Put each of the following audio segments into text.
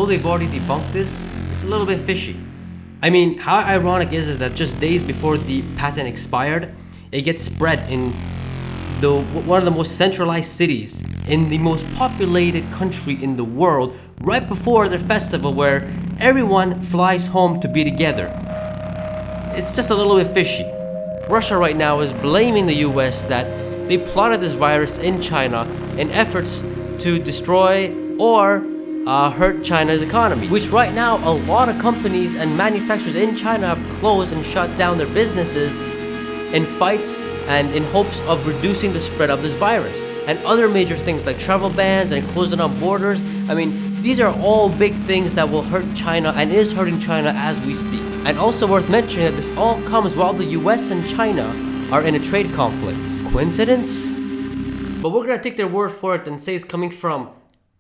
although they've already debunked this, it's a little bit fishy. I mean, how ironic is it that just days before the patent expired, it gets spread in one of the most centralized cities in the most populated country in the world right before their festival where everyone flies home to be together. It's just a little bit fishy. Russia right now is blaming the US that they plotted this virus in China in efforts to destroy or hurt China's economy, which right now a lot of companies and manufacturers in China have closed and shut down their businesses in fights and in hopes of reducing the spread of this virus. And other major things like travel bans and closing on borders. I mean, these are all big things that will hurt China and is hurting China as we speak. And also worth mentioning that this all comes while the US and China are in a trade conflict. Coincidence? But we're gonna take their word for it and say it's coming from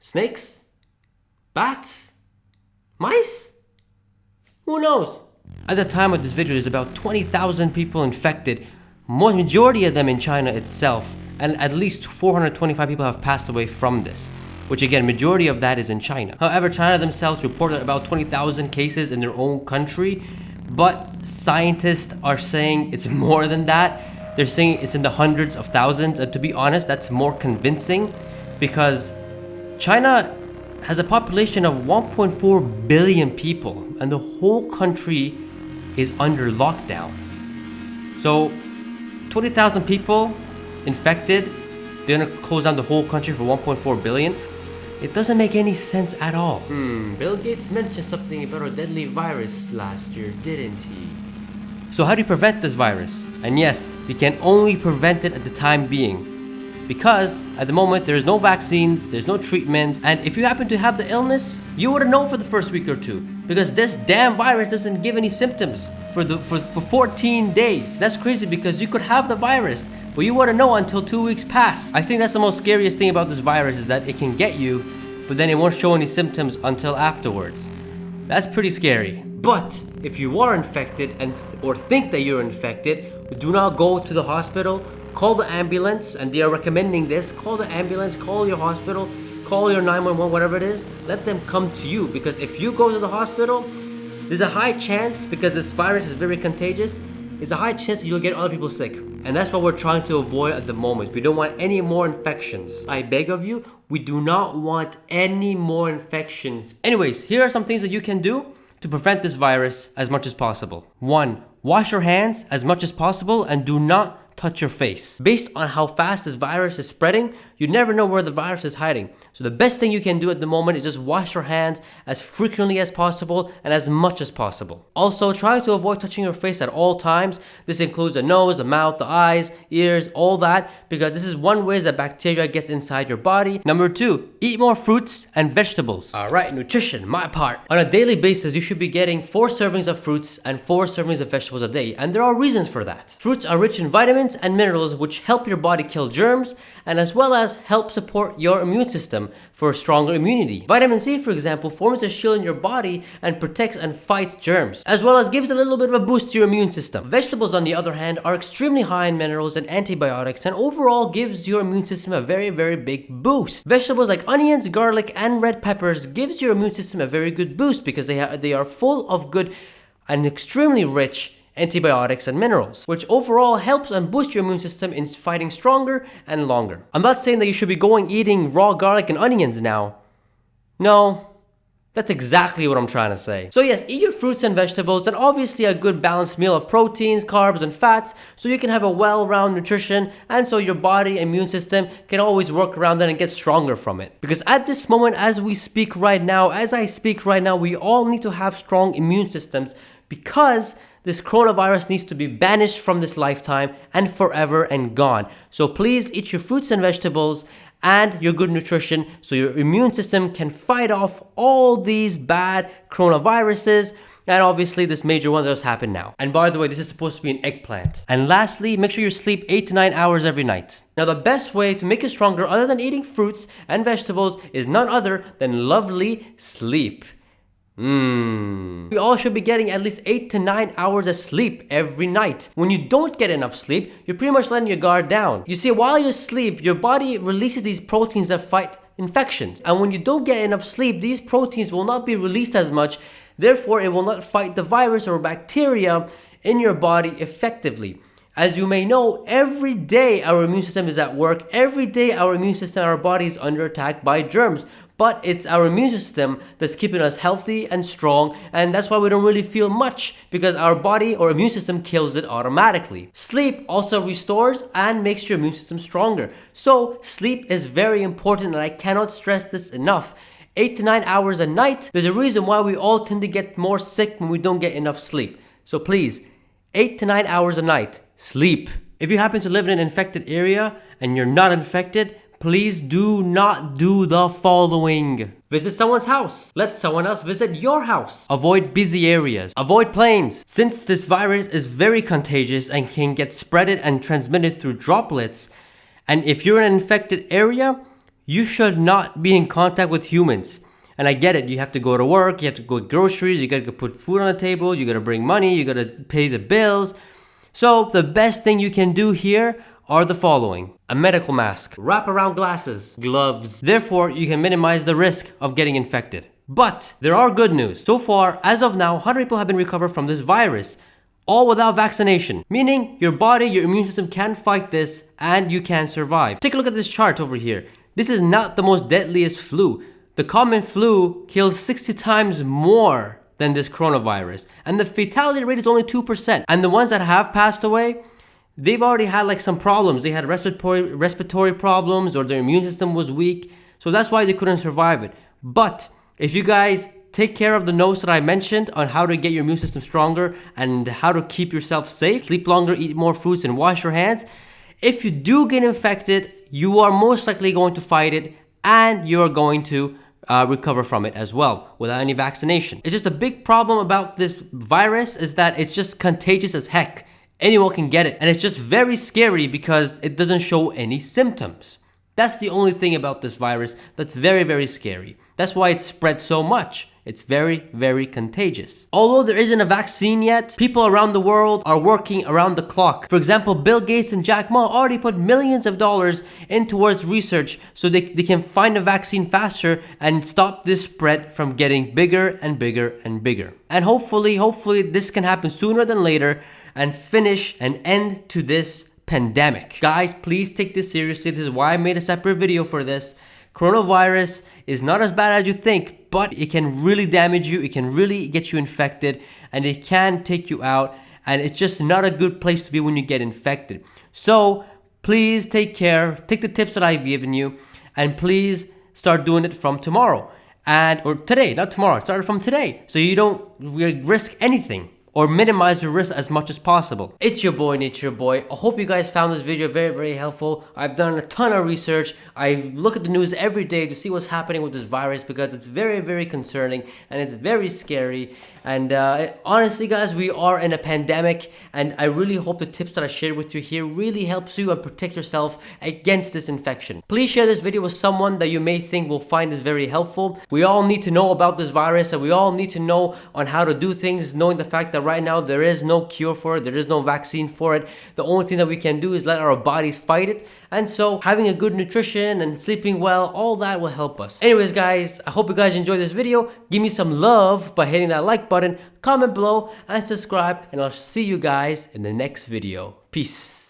snakes? Bats? Mice? Who knows? At the time of this video, there's about 20,000 people infected, majority of them in China itself, and at least 425 people have passed away from this, which again, majority of that is in China. However, China themselves reported about 20,000 cases in their own country, but scientists are saying it's more than that. They're saying it's in the hundreds of thousands, and to be honest, that's more convincing because China has a population of 1.4 billion people, and the whole country is under lockdown. So 20,000 people infected, they're gonna close down the whole country for 1.4 billion. It doesn't make any sense at all. Bill Gates mentioned something about a deadly virus last year, didn't he? So how do you prevent this virus? And yes, you can only prevent it at the time being, because at the moment there's no vaccines, there's no treatment, and if you happen to have the illness, you wouldn't know for the first week or two, because this damn virus doesn't give any symptoms for 14 days. That's crazy because you could have the virus, but you wouldn't know until 2 weeks pass. I think that's the most scariest thing about this virus is that it can get you, but then it won't show any symptoms until afterwards. That's pretty scary. But if you are infected or think that you're infected, do not go to the hospital. Call the ambulance, and they are recommending this. Call the ambulance, call your hospital, call your 911, whatever it is. Let them come to you, because if you go to the hospital, there's a high chance, because this virus is very contagious, there's a high chance that you'll get other people sick. And that's what we're trying to avoid at the moment. We don't want any more infections. I beg of you, we do not want any more infections. Anyways, here are some things that you can do to prevent this virus as much as possible. 1. Wash your hands as much as possible and do not touch your face. Based on how fast this virus is spreading, you never know where the virus is hiding. So the best thing you can do at the moment is just wash your hands as frequently as possible and as much as possible. Also, try to avoid touching your face at all times. This includes the nose, the mouth, the eyes, ears, all that, because this is one way that bacteria gets inside your body. Number 2, eat more fruits and vegetables. Alright, nutrition, my part. On a daily basis, you should be getting 4 servings of fruits and 4 servings of vegetables a day, and there are reasons for that. Fruits are rich in vitamins and minerals which help your body kill germs, and as well as help support your immune system for stronger immunity. Vitamin C, for example, forms a shield in your body and protects and fights germs, as well as gives a little bit of a boost to your immune system. Vegetables, on the other hand, are extremely high in minerals and antibiotics, and overall gives your immune system a very, very big boost. Vegetables like onions, garlic, and red peppers gives your immune system a very good boost because they are full of good and extremely rich antibiotics and minerals, which overall helps and boosts your immune system in fighting stronger and longer. I'm not saying that you should be eating raw garlic and onions now. No, that's exactly what I'm trying to say. So yes, eat your fruits and vegetables, and obviously a good balanced meal of proteins, carbs, and fats, so you can have a well-rounded nutrition, and so your body immune system can always work around that and get stronger from it. Because at this moment, as I speak right now, we all need to have strong immune systems, because this coronavirus needs to be banished from this lifetime and forever and gone. So please eat your fruits and vegetables and your good nutrition so your immune system can fight off all these bad coronaviruses, and obviously this major one that has happened now. And by the way, this is supposed to be an eggplant. And lastly, make sure you sleep 8 to 9 hours every night. Now the best way to make you stronger other than eating fruits and vegetables is none other than lovely sleep. We all should be getting at least 8 to 9 hours of sleep every night. When you don't get enough sleep, you're pretty much letting your guard down. You see, while you sleep, your body releases these proteins that fight infections. And when you don't get enough sleep, these proteins will not be released as much. Therefore, it will not fight the virus or bacteria in your body effectively. As you may know, every day our immune system is at work. Every day our immune system, our body is under attack by germs. But it's our immune system that's keeping us healthy and strong, and that's why we don't really feel much, because our body or immune system kills it automatically. Sleep also restores and makes your immune system stronger. So sleep is very important, and I cannot stress this enough. 8 to 9 hours a night. There's a reason why we all tend to get more sick when we don't get enough sleep. So please, 8 to 9 hours a night, sleep. If you happen to live in an infected area and you're not infected, please do not do the following. Visit someone's house. Let someone else visit your house. Avoid busy areas. Avoid planes. Since this virus is very contagious and can get spreaded and transmitted through droplets, and if you're in an infected area, you should not be in contact with humans. And I get it, you have to go to work, you have to go get groceries, you gotta go put food on the table, you gotta bring money, you gotta pay the bills. So the best thing you can do here are the following: a medical mask, wraparound glasses, gloves. Therefore, you can minimize the risk of getting infected. But there are good news. So far, as of now, 100 people have been recovered from this virus, all without vaccination, meaning your body, your immune system can fight this and you can survive. Take a look at this chart over here. This is not the most deadliest flu. The common flu kills 60 times more than this coronavirus, and the fatality rate is only 2%. And the ones that have passed away, they've already had like some problems. They had respiratory problems, or their immune system was weak. So that's why they couldn't survive it. But if you guys take care of the notes that I mentioned on how to get your immune system stronger and how to keep yourself safe, sleep longer, eat more fruits, and wash your hands, if you do get infected, you are most likely going to fight it, and you are going to recover from it as well without any vaccination. It's just a big problem about this virus is that it's just contagious as heck. Anyone can get it, and it's just very scary because it doesn't show any symptoms. That's the only thing about this virus that's very, very scary. That's why it spread so much. It's very, very contagious. Although there isn't a vaccine yet, people around the world are working around the clock. For example, Bill Gates and Jack Ma already put millions of dollars in towards research so they can find a vaccine faster and stop this spread from getting bigger and bigger and bigger. And hopefully this can happen sooner than later and finish an end to this pandemic. Guys, please take this seriously. This is why I made a separate video for this. Coronavirus is not as bad as you think, but it can really damage you. It can really get you infected, and it can take you out. And it's just not a good place to be when you get infected. So please take care. Take the tips that I've given you, and please start doing it from tomorrow. Or today, not tomorrow. Start from today, so you don't risk anything, or minimize your risk as much as possible. It's your boy, Nature Boy. I hope you guys found this video very, very helpful. I've done a ton of research. I look at the news every day to see what's happening with this virus because it's very, very concerning and it's very scary. And honestly, guys, we are in a pandemic, and I really hope the tips that I shared with you here really helps you and protect yourself against this infection. Please share this video with someone that you may think will find this very helpful. We all need to know about this virus, and we all need to know on how to do things, knowing the fact that right now there is no cure for it, there is no vaccine for it. The only thing that we can do is let our bodies fight it. And so having a good nutrition and sleeping well, all that will help us. Anyways, guys, I hope you guys enjoyed this video. Give me some love by hitting that like button, comment below, and subscribe, and I'll see you guys in the next video. Peace.